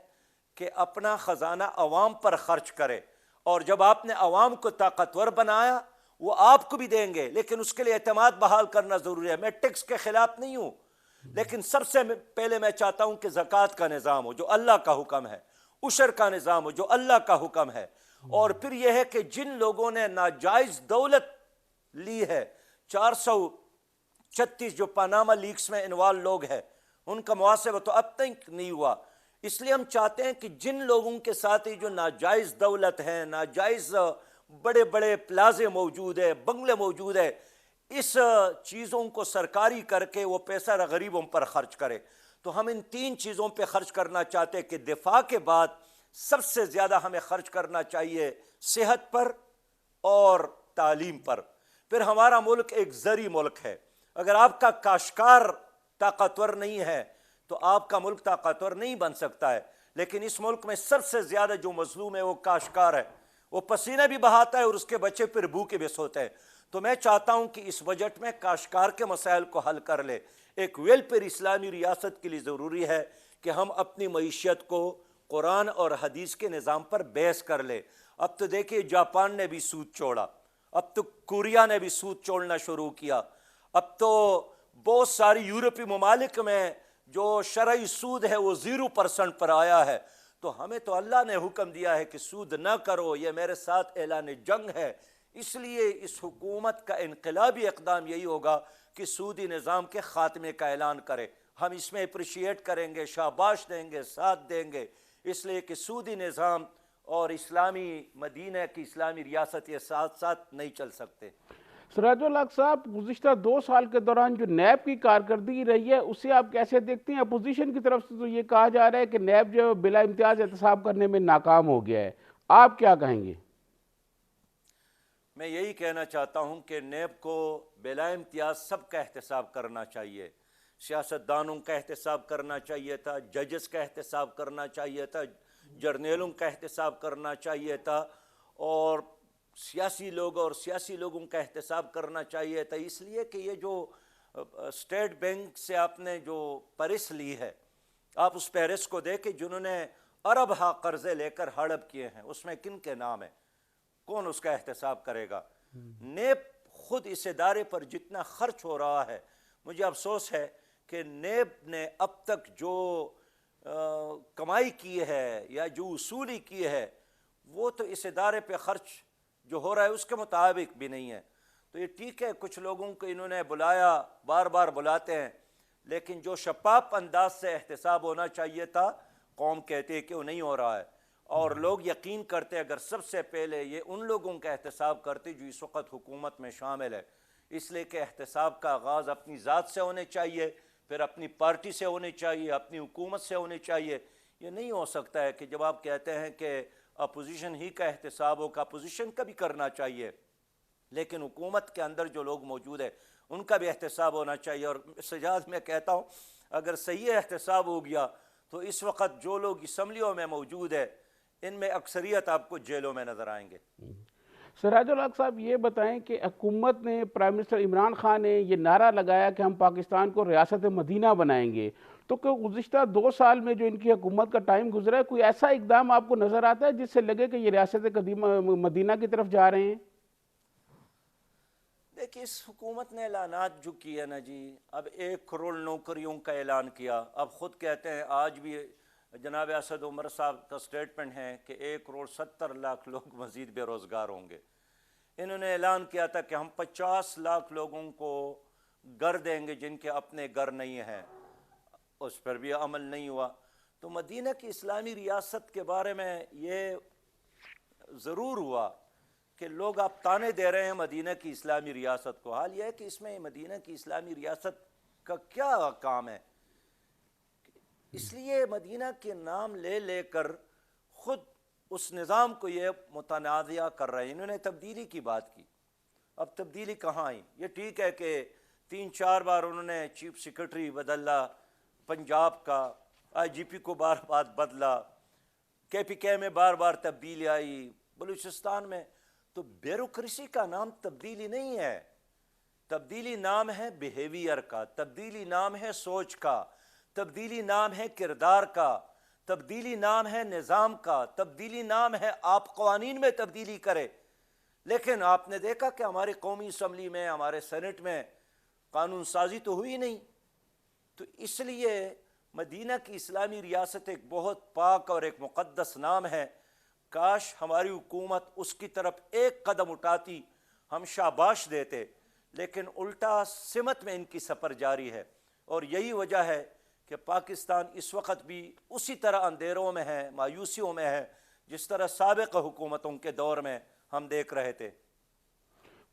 کہ اپنا خزانہ عوام پر خرچ کرے، اور جب آپ نے عوام کو طاقتور بنایا وہ آپ کو بھی دیں گے، لیکن اس کے لیے اعتماد بحال کرنا ضروری ہے۔ میں ٹیکس کے خلاف نہیں ہوں، لیکن سب سے پہلے میں چاہتا ہوں کہ زکوٰۃ کا نظام ہو جو اللہ کا حکم ہے، عشر کا نظام ہو جو اللہ کا حکم ہے، اور پھر یہ ہے کہ جن لوگوں نے ناجائز دولت لی ہے، 436 جو پاناما لیکس میں انوالو لوگ ہیں، ان کا محاسبہ تو اب تک نہیں ہوا۔ اس لیے ہم چاہتے ہیں کہ جن لوگوں کے ساتھ ہی جو ناجائز دولت ہے، ناجائز بڑے بڑے پلازے موجود ہے، بنگلے موجود ہے، اس چیزوں کو سرکاری کر کے وہ پیسہ غریبوں پر خرچ کرے۔ تو ہم ان 3 چیزوں پہ خرچ کرنا چاہتے ہیں کہ دفاع کے بعد سب سے زیادہ ہمیں خرچ کرنا چاہیے صحت پر اور تعلیم پر۔ پھر ہمارا ملک ایک زرعی ملک ہے، اگر آپ کا کاشتکار طاقتور نہیں ہے تو آپ کا ملک طاقتور نہیں بن سکتا ہے، لیکن اس ملک میں سب سے زیادہ جو مظلوم ہے وہ کاشتکار ہے، وہ پسینہ بھی بہاتا ہے اور اس کے بچے پھر بھوکے بھی سوتے ہیں۔ تو میں چاہتا ہوں کہ اس بجٹ میں کاشتکار کے مسائل کو حل کر لے۔ ایک ویلفیئر اسلامی ریاست کے لیے ضروری ہے کہ ہم اپنی معیشت کو قرآن اور حدیث کے نظام پر بیس کر لے۔ اب تو دیکھیے جاپان نے بھی سود چھوڑا، اب تو کوریا نے بھی سود چھوڑنا شروع کیا، اب تو بہت ساری یورپی ممالک میں جو شرعی سود ہے وہ 0% پر آیا ہے۔ تو ہمیں تو اللہ نے حکم دیا ہے کہ سود نہ کرو، یہ میرے ساتھ اعلان جنگ ہے۔ اس لیے اس حکومت کا انقلابی اقدام یہی ہوگا کہ سودی نظام کے خاتمے کا اعلان کرے۔ ہم اس میں اپریشیٹ کریں گے، شاباش دیں گے، ساتھ دیں گے، اس لیے کہ سودی نظام اور اسلامی مدینہ کی اسلامی ریاست یہ ساتھ ساتھ نہیں چل سکتے۔ سراج الحق صاحب، گزشتہ 2 سال کے دوران جو نیب کی کارکردگی رہی ہے اسے آپ کیسے دیکھتے ہیں؟ اپوزیشن کی طرف سے تو یہ کہا جا رہا ہے کہ نیب جو بلا امتیاز احتساب کرنے میں ناکام ہو گیا ہے، آپ کیا کہیں گے؟ میں یہی کہنا چاہتا ہوں کہ نیب کو بلا امتیاز سب کا احتساب کرنا چاہیے، سیاستدانوں کا احتساب کرنا چاہیے تھا، ججز کا احتساب کرنا چاہیے تھا، جرنیلوں کا احتساب کرنا چاہیے تھا، اور سیاسی لوگوں کا احتساب کرنا چاہیے تھا۔ اس لیے کہ یہ جو اسٹیٹ بینک سے آپ نے جو پیرس لی ہے، آپ اس پیرس کو دیکھیں جنہوں نے ارب ہا قرضے لے کر ہڑپ کیے ہیں، اس میں کن کے نام ہیں؟ کون اس کا احتساب کرے گا؟ نیب خود اس ادارے پر جتنا خرچ ہو رہا ہے، مجھے افسوس ہے کہ نیب نے اب تک جو کمائی کی ہے یا جو وصولی کی ہے وہ تو اس ادارے پہ خرچ جو ہو رہا ہے اس کے مطابق بھی نہیں ہے۔ تو یہ ٹھیک ہے کچھ لوگوں کو انہوں نے بلایا، بار بار بلاتے ہیں، لیکن جو شفاف انداز سے احتساب ہونا چاہیے تھا قوم کہتے ہیں کہ وہ نہیں ہو رہا ہے، اور لوگ یقین کرتے اگر سب سے پہلے یہ ان لوگوں کا احتساب کرتے جو اس وقت حکومت میں شامل ہے۔ اس لیے کہ احتساب کا آغاز اپنی ذات سے ہونے چاہیے، پھر اپنی پارٹی سے ہونے چاہیے، اپنی حکومت سے ہونے چاہیے۔ یہ نہیں ہو سکتا ہے کہ جب آپ کہتے ہیں کہ اپوزیشن ہی کا احتساب ہو، کا اپوزیشن کا بھی کرنا چاہیے، لیکن حکومت کے اندر جو لوگ موجود ہیں ان کا بھی احتساب ہونا چاہیے۔ اور سجاد میں کہتا ہوں اگر صحیح احتساب ہو گیا تو اس وقت جو لوگ اسمبلیوں میں موجود ہیں ان میں اکثریت آپ کو جیلوں میں نظر آئیں گے۔ سراج الحق صاحب، یہ بتائیں کہ حکومت نے، پرائم منسٹر عمران خان نے یہ نعرہ لگایا کہ ہم پاکستان کو ریاست مدینہ بنائیں گے، تو کہ گزشتہ 2 سال میں جو ان کی حکومت کا ٹائم گزرا ہے کوئی ایسا اقدام آپ کو نظر آتا ہے جس سے لگے کہ یہ ریاست مدینہ کی طرف جا رہے ہیں؟ دیکھیے اس حکومت نے اعلانات جو کیے نا جی، اب 1 کروڑ نوکریوں کا اعلان کیا، اب خود کہتے ہیں، آج بھی جناب اسد عمر صاحب کا سٹیٹمنٹ ہے کہ 1 کروڑ 70 لاکھ لوگ مزید بے روزگار ہوں گے۔ انہوں نے اعلان کیا تھا کہ ہم 50 لاکھ لوگوں کو گھر دیں گے جن کے اپنے گھر نہیں ہیں، اس پر بھی عمل نہیں ہوا۔ تو مدینہ کی اسلامی ریاست کے بارے میں یہ ضرور ہوا کہ لوگ آپ تانے دے رہے ہیں مدینہ کی اسلامی ریاست کو، حال یہ ہے کہ اس میں مدینہ کی اسلامی ریاست کا کیا کام ہے؟ اس لیے مدینہ کے نام لے لے کر خود اس نظام کو یہ متنازع کر رہے ہیں۔ انہوں نے تبدیلی کی بات کی، اب تبدیلی کہاں آئی؟ یہ ٹھیک ہے کہ 3-4 بار انہوں نے چیف سیکرٹری بدلا، پنجاب کا آئی جی پی کو بار بار بدلا، کے پی کے میں بار بار تبدیلی آئی، بلوچستان میں۔ تو بیوروکریسی کا نام تبدیلی نہیں ہے، تبدیلی نام ہے بیہیویئر کا، تبدیلی نام ہے سوچ کا، تبدیلی نام ہے کردار کا، تبدیلی نام ہے نظام کا، تبدیلی نام ہے آپ قوانین میں تبدیلی کرے۔ لیکن آپ نے دیکھا کہ ہماری قومی اسمبلی میں، ہمارے سینٹ میں قانون سازی تو ہوئی نہیں۔ تو اس لیے مدینہ کی اسلامی ریاست ایک بہت پاک اور ایک مقدس نام ہے، کاش ہماری حکومت اس کی طرف ایک قدم اٹھاتی، ہم شاباش دیتے، لیکن الٹا سمت میں ان کی سفر جاری ہے۔ اور یہی وجہ ہے کہ پاکستان اس وقت بھی اسی طرح اندھیروں میں ہے، مایوسیوں میں ہے، جس طرح سابق حکومتوں کے دور میں ہم دیکھ رہے تھے۔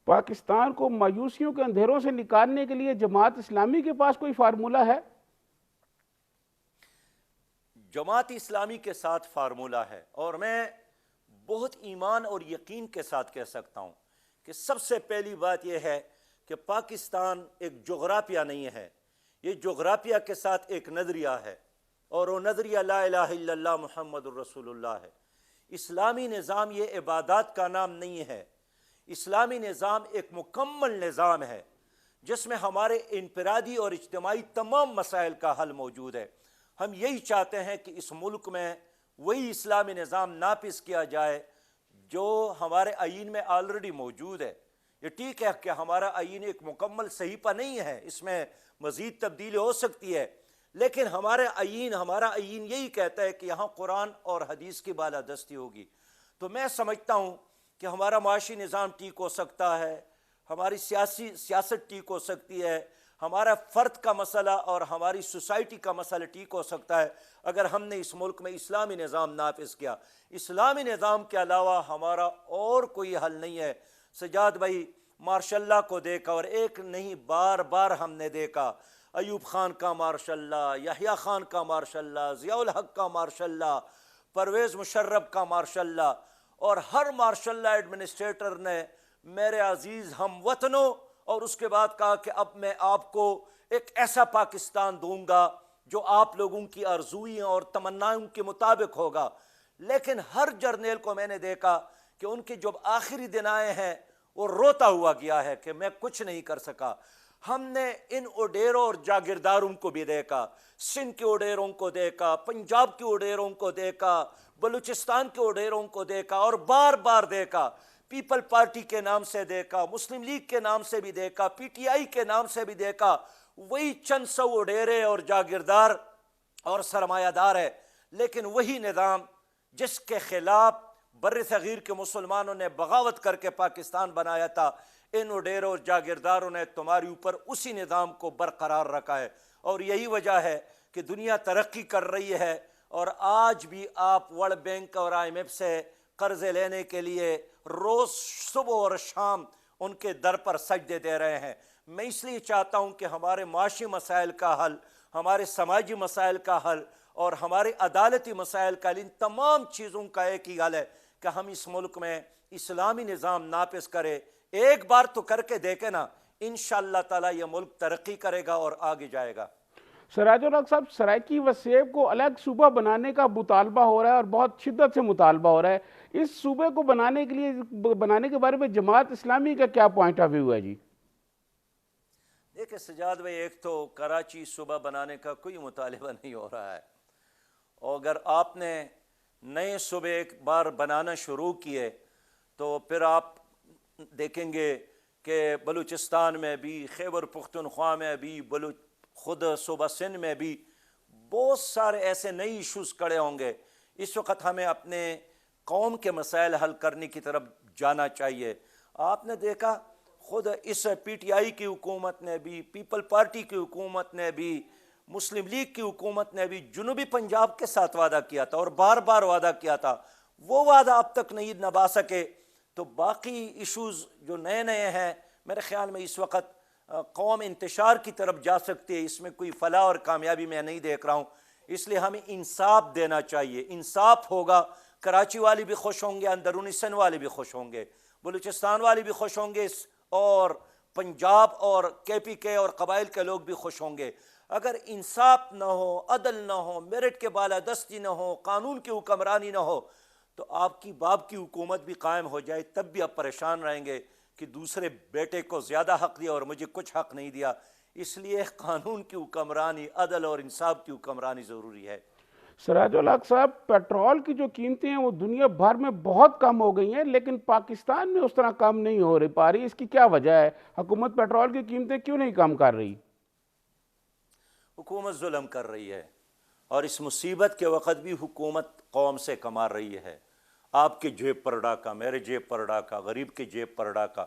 پاکستان کو مایوسیوں کے اندھیروں سے نکالنے کے لیے جماعت اسلامی کے پاس کوئی فارمولہ ہے؟ جماعت اسلامی کے ساتھ فارمولہ ہے، اور میں بہت ایمان اور یقین کے ساتھ کہہ سکتا ہوں کہ سب سے پہلی بات یہ ہے کہ پاکستان ایک جغرافیہ نہیں ہے، یہ جغرافیہ کے ساتھ ایک نظریہ ہے، اور وہ نظریہ لا الہ الا اللہ محمد الرسول اللہ ہے۔ اسلامی نظام یہ عبادات کا نام نہیں ہے، اسلامی نظام ایک مکمل نظام ہے جس میں ہمارے انفرادی اور اجتماعی تمام مسائل کا حل موجود ہے۔ ہم یہی چاہتے ہیں کہ اس ملک میں وہی اسلامی نظام نافذ کیا جائے جو ہمارے آئین میں آلریڈی موجود ہے۔ یہ ٹھیک ہے کہ ہمارا آئین ایک مکمل صحیفہ نہیں ہے، اس میں مزید تبدیلی ہو سکتی ہے، لیکن ہمارا آئین یہی کہتا ہے کہ یہاں قرآن اور حدیث کی بالادستی ہوگی۔ تو میں سمجھتا ہوں کہ ہمارا معاشی نظام ٹھیک ہو سکتا ہے، ہماری سیاست ٹھیک ہو سکتی ہے، ہمارا فرد کا مسئلہ اور ہماری سوسائٹی کا مسئلہ ٹھیک ہو سکتا ہے اگر ہم نے اس ملک میں اسلامی نظام نافذ کیا۔ اسلامی نظام کے علاوہ ہمارا اور کوئی حل نہیں ہے۔ سجاد بھائی ماشاء اللہ کو دیکھا، اور ایک نہیں بار بار ہم نے دیکھا، ایوب خان کا ماشاء اللہ، یحییٰ خان کا ماشاء اللہ، ضیاء الحق کا ماشاء اللہ، پرویز مشرف کا ماشاء اللہ، اور ہر ماشاء اللہ ایڈمنسٹریٹر نے میرے عزیز ہم وطنوں، اور اس کے بعد کہا کہ اب میں آپ کو ایک ایسا پاکستان دوں گا جو آپ لوگوں کی آرزوئیں اور تمناؤں کے مطابق ہوگا۔ لیکن ہر جرنیل کو میں نے دیکھا کہ ان کے جب آخری دن آئے ہیں وہ روتا ہوا گیا ہے کہ میں کچھ نہیں کر سکا۔ ہم نے ان اوڈیروں اور جاگیرداروں کو بھی دیکھا، سندھ کے اوڈیروں کو دیکھا، پنجاب کے اوڈیروں کو دیکھا، بلوچستان کے اوڈیروں کو دیکھا، اور بار بار دیکھا، پیپل پارٹی کے نام سے دیکھا، مسلم لیگ کے نام سے بھی دیکھا، پی ٹی آئی کے نام سے بھی دیکھا، وہی چند سو اوڈیرے اور جاگیردار اور سرمایہ دار ہے، لیکن وہی نظام جس کے خلاف بر صغیر کے مسلمانوں نے بغاوت کر کے پاکستان بنایا تھا، ان اوڈیروں اور جاگیرداروں نے تمہاری اوپر اسی نظام کو برقرار رکھا ہے۔ اور یہی وجہ ہے کہ دنیا ترقی کر رہی ہے، اور آج بھی آپ ورلڈ بینک اور آئی ایم ایف سے قرضے لینے کے لیے روز صبح اور شام ان کے در پر سجدے دے رہے ہیں۔ میں اس لیے چاہتا ہوں کہ ہمارے معاشی مسائل کا حل، ہمارے سماجی مسائل کا حل اور ہمارے عدالتی مسائل کا حل، ان تمام چیزوں کا ایک ہی حل ہے کہ ہم اس ملک میں اسلامی نظام نافذ کرے۔ ایک بار تو کر کے دیکھیں نا، انشاءاللہ تعالی یہ ملک ترقی کرے گا اور آگے جائے گا۔ سراج الحق صاحب، سرائیکی و سیب کو الگ صوبہ بنانے کا مطالبہ ہو رہا ہے، اور بہت شدت سے مطالبہ ہو رہا ہے۔ اس صوبے کو بنانے کے بارے میں جماعت اسلامی کا کیا پوائنٹ آف ویو ہے جی؟ دیکھیں سجاد بھائی، ایک تو کراچی صوبہ بنانے کا کوئی مطالبہ نہیں ہو رہا ہے، اور اگر آپ نے نئے صوبے ایک بار بنانا شروع کیے تو پھر آپ دیکھیں گے کہ بلوچستان میں بھی، خیبر پختونخوا میں بھی، خود صوبہ سندھ میں بھی بہت سارے ایسے نئے ایشوز کھڑے ہوں گے۔ اس وقت ہمیں اپنے قوم کے مسائل حل کرنے کی طرف جانا چاہیے۔ آپ نے دیکھا خود اس پی ٹی آئی کی حکومت نے بھی، پیپل پارٹی کی حکومت نے بھی، مسلم لیگ کی حکومت نے بھی جنوبی پنجاب کے ساتھ وعدہ کیا تھا، اور بار بار وعدہ کیا تھا، وہ وعدہ اب تک نہیں نبھا سکے۔ تو باقی ایشوز جو نئے نئے ہیں، میرے خیال میں اس وقت قوم انتشار کی طرف جا سکتی ہے، اس میں کوئی فلاح اور کامیابی میں نہیں دیکھ رہا ہوں۔ اس لیے ہمیں انصاف دینا چاہیے، انصاف ہوگا، کراچی والے بھی خوش ہوں گے، اندرونی سندھ والے بھی خوش ہوں گے، بلوچستان والے بھی خوش ہوں گے، اور پنجاب اور کے پی کے اور قبائل کے لوگ بھی خوش ہوں گے۔ اگر انصاف نہ ہو، عدل نہ ہو، میرٹ کے بالادستی نہ ہو، قانون کی حکمرانی نہ ہو، تو آپ کی باپ کی حکومت بھی قائم ہو جائے تب بھی آپ پریشان رہیں گے کہ دوسرے بیٹے کو زیادہ حق دیا اور مجھے کچھ حق نہیں دیا۔ اس لیے قانون کی حکمرانی، عدل اور انصاف کی حکمرانی ضروری ہے۔ سراج الحق صاحب، پیٹرول کی جو قیمتیں ہیں وہ دنیا بھر میں بہت کم ہو گئی ہیں، لیکن پاکستان میں اس طرح کم نہیں ہو پا رہی، اس کی کیا وجہ ہے؟ حکومت پیٹرول کی قیمتیں کیوں نہیں کم کر رہی؟ حکومت ظلم کر رہی ہے، اور اس مصیبت کے وقت بھی حکومت قوم سے کما رہی ہے۔ آپ کے جیب پر ڈاکہ، میرے جیب پر ڈاکہ، غریب کے جیب پر ڈاکہ،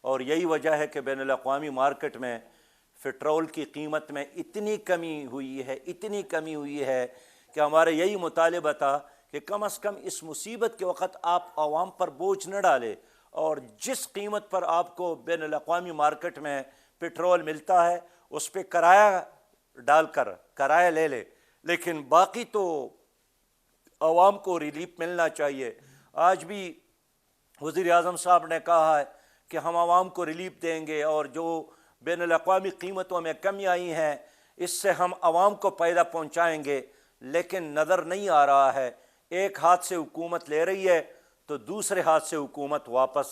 اور یہی وجہ ہے کہ بین الاقوامی مارکیٹ میں پٹرول کی قیمت میں اتنی کمی ہوئی ہے کہ ہمارے یہی مطالبہ تھا کہ کم از کم اس مصیبت کے وقت آپ عوام پر بوجھ نہ ڈالے، اور جس قیمت پر آپ کو بین الاقوامی مارکیٹ میں پٹرول ملتا ہے اس پہ کرایہ ڈال کر کرایہ لے لے، لیکن باقی تو عوام کو ریلیف ملنا چاہیے۔ آج بھی وزیر اعظم صاحب نے کہا ہے کہ ہم عوام کو ریلیف دیں گے، اور جو بین الاقوامی قیمتوں میں کمی آئی ہیں اس سے ہم عوام کو فائدہ پہنچائیں گے، لیکن نظر نہیں آ رہا ہے۔ ایک ہاتھ سے حکومت لے رہی ہے تو دوسرے ہاتھ سے حکومت واپس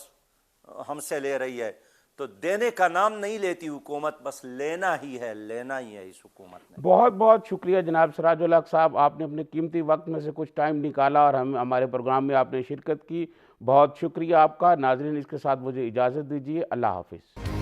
ہم سے لے رہی ہے، تو دینے کا نام نہیں لیتی حکومت، بس لینا ہی ہے اس حکومت نے۔ بہت بہت شکریہ جناب سراج الحق صاحب، آپ نے اپنے قیمتی وقت میں سے کچھ ٹائم نکالا اور ہمارے پروگرام میں آپ نے شرکت کی۔ بہت شکریہ آپ کا۔ ناظرین، اس کے ساتھ مجھے اجازت دیجیے۔ اللہ حافظ۔